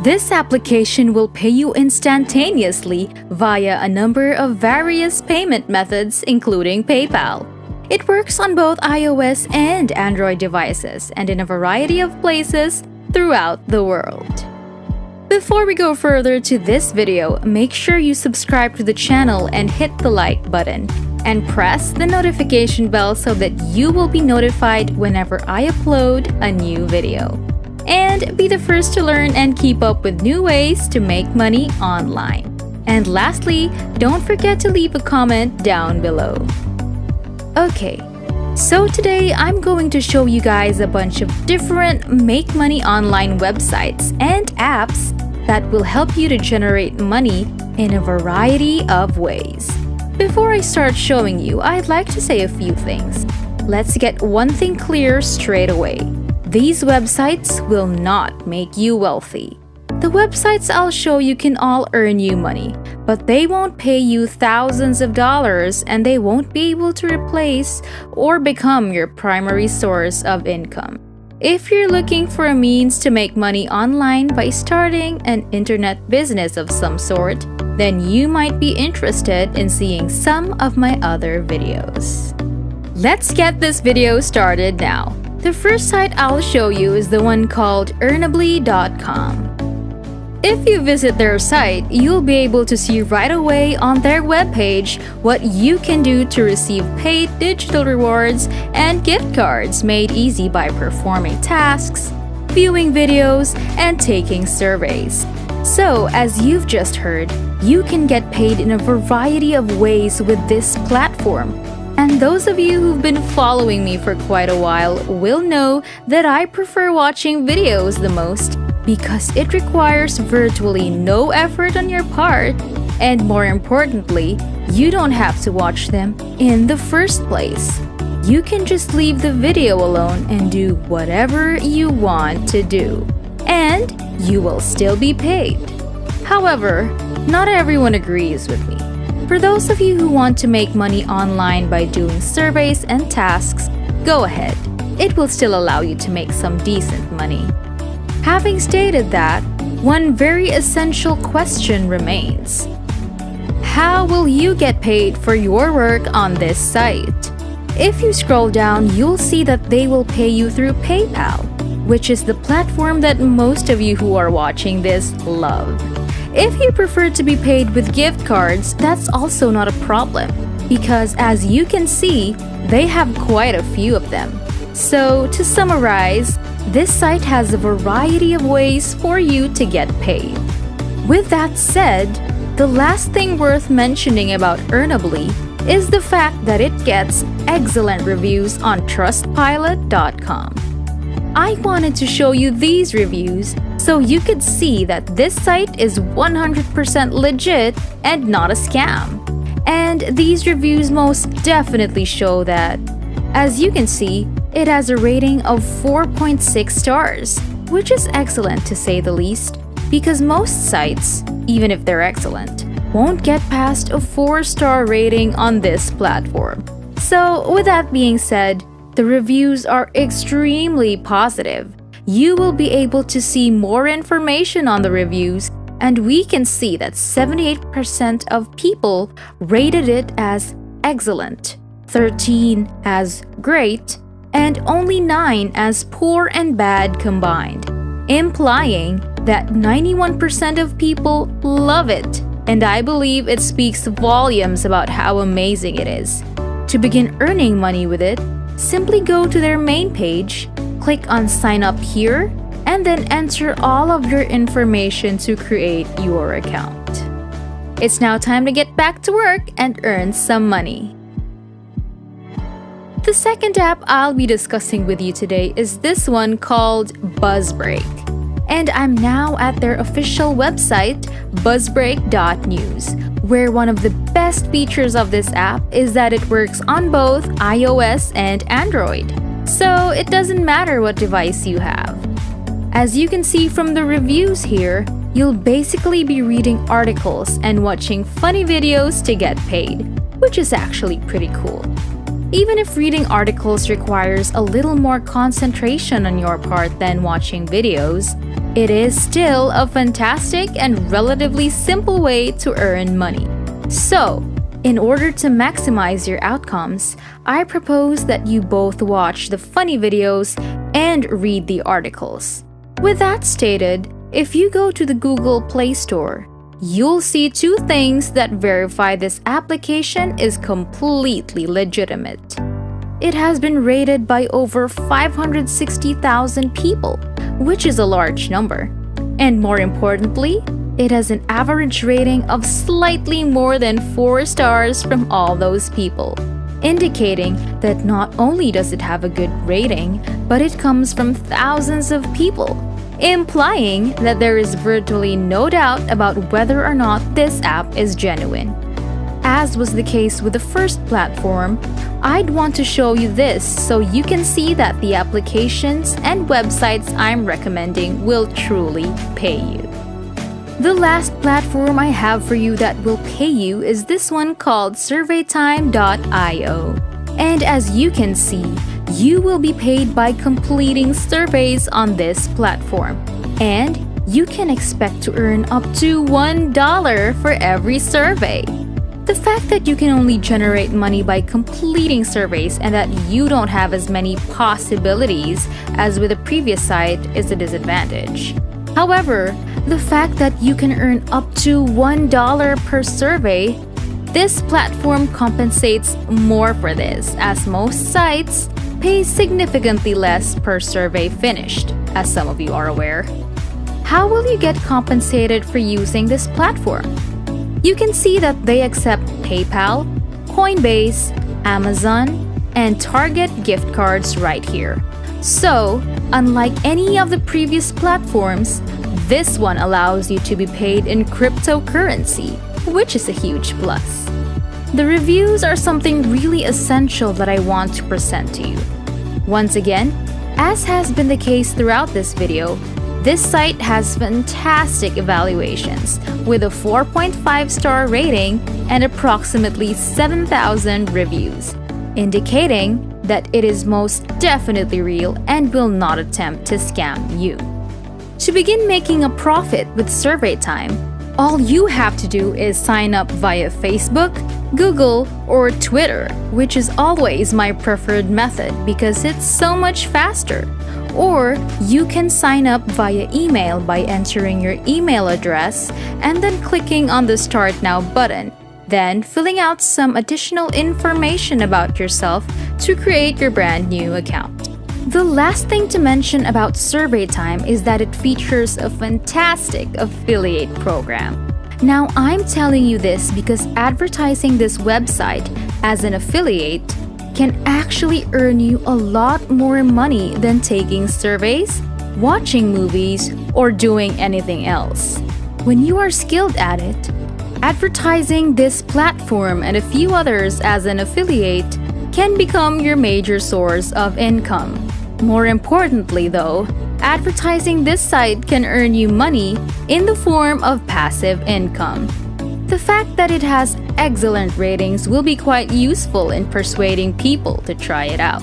This application will pay you instantaneously via a number of various payment methods, including PayPal. It works on both iOS and Android devices and in a variety of places throughout the world. Before we go further to this video, make sure you subscribe to the channel and hit the like button. And press the notification bell so that you will be notified whenever I upload a new video. And be the first to learn and keep up with new ways to make money online. And lastly, don't forget to leave a comment down below. Okay, so today I'm going to show you guys a bunch of different make money online websites and apps that will help you to generate money in a variety of ways. Before I start showing you, I'd like to say a few things. Let's get one thing clear straight away. These websites will not make you wealthy. The websites I'll show you can all earn you money, but they won't pay you thousands of dollars and they won't be able to replace or become your primary source of income. If you're looking for a means to make money online by starting an internet business of some sort, then you might be interested in seeing some of my other videos. Let's get this video started now. The first site I'll show you is the one called Earnably.com. If you visit their site, you'll be able to see right away on their webpage what you can do to receive paid digital rewards and gift cards made easy by performing tasks, viewing videos, and taking surveys. So, as you've just heard, you can get paid in a variety of ways with this platform. And those of you who've been following me for quite a while will know that I prefer watching videos the most because it requires virtually no effort on your part, and more importantly, you don't have to watch them in the first place. You can just leave the video alone and do whatever you want to do, and you will still be paid. However, not everyone agrees with me. For those of you who want to make money online by doing surveys and tasks, go ahead. It will still allow you to make some decent money. Having stated that, one very essential question remains. How will you get paid for your work on this site? If you scroll down, you'll see that they will pay you through PayPal, which is the platform that most of you who are watching this love. If you prefer to be paid with gift cards, that's also not a problem, because as you can see, they have quite a few of them. So, to summarize, this site has a variety of ways for you to get paid. With that said, the last thing worth mentioning about Earnably is the fact that it gets excellent reviews on Trustpilot.com. I wanted to show you these reviews so you could see that this site is 100% legit and not a scam. And these reviews most definitely show that. As you can see, it has a rating of 4.6 stars, which is excellent to say the least, because most sites, even if they're excellent, won't get past a 4-star rating on this platform. So, with that being said, the reviews are extremely positive. You will be able to see more information on the reviews, and we can see that 78% of people rated it as excellent, 13 as great, and only 9 as poor and bad combined, implying that 91% of people love it, and I believe it speaks volumes about how amazing it is. To begin earning money with it, simply go to their main page, click on Sign Up Here, and then enter all of your information to create your account. It's now time to get back to work and earn some money. The second app I'll be discussing with you today is this one called Buzzbreak. And I'm now at their official website, buzzbreak.news, where one of the best features of this app is that it works on both iOS and Android. So it doesn't matter what device you have. As you can see from the reviews here, you'll basically be reading articles and watching funny videos to get paid, which is actually pretty cool. Even if reading articles requires a little more concentration on your part than watching videos, it is still a fantastic and relatively simple way to earn money. So, in order to maximize your outcomes, I propose that you both watch the funny videos and read the articles. With that stated, if you go to the Google Play Store, you'll see two things that verify this application is completely legitimate. It has been rated by over 560,000 people, which is a large number. And more importantly, it has an average rating of slightly more than 4 stars from all those people, indicating that not only does it have a good rating, but it comes from thousands of people, implying that there is virtually no doubt about whether or not this app is genuine. As was the case with the first platform, I'd want to show you this so you can see that the applications and websites I'm recommending will truly pay you. The last platform I have for you that will pay you is this one called surveytime.io. And as you can see, you will be paid by completing surveys on this platform. And you can expect to earn up to $1 for every survey. The fact that you can only generate money by completing surveys and that you don't have as many possibilities as with the previous site is a disadvantage. However, the fact that you can earn up to $1 per survey, this platform compensates more for this, as most sites pay significantly less per survey finished, as some of you are aware. How will you get compensated for using this platform? You can see that they accept PayPal, Coinbase, Amazon, and Target gift cards right here. So, unlike any of the previous platforms, this one allows you to be paid in cryptocurrency, which is a huge plus. The reviews are something really essential that I want to present to you. Once again, as has been the case throughout this video, this site has fantastic evaluations with a 4.5-star rating and approximately 7,000 reviews, indicating that it is most definitely real and will not attempt to scam you. To begin making a profit with SurveyTime, all you have to do is sign up via Facebook, Google, or Twitter, which is always my preferred method because it's so much faster. Or you can sign up via email by entering your email address and then clicking on the Start Now button, then filling out some additional information about yourself to create your brand new account. The last thing to mention about SurveyTime is that it features a fantastic affiliate program. Now, I'm telling you this because advertising this website as an affiliate can actually earn you a lot more money than taking surveys, watching movies, or doing anything else. When you are skilled at it, advertising this platform and a few others as an affiliate can become your major source of income. More importantly, though, advertising this site can earn you money in the form of passive income. The fact that it has excellent ratings will be quite useful in persuading people to try it out.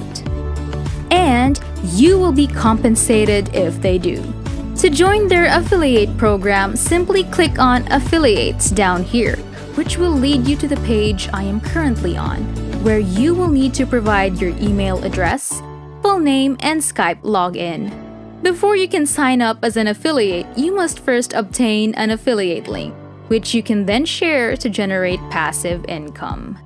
And you will be compensated if they do. To join their affiliate program, simply click on Affiliates down here, which will lead you to the page I am currently on, where you will need to provide your email address, full name, and Skype login. Before you can sign up as an affiliate, you must first obtain an affiliate link, which you can then share to generate passive income.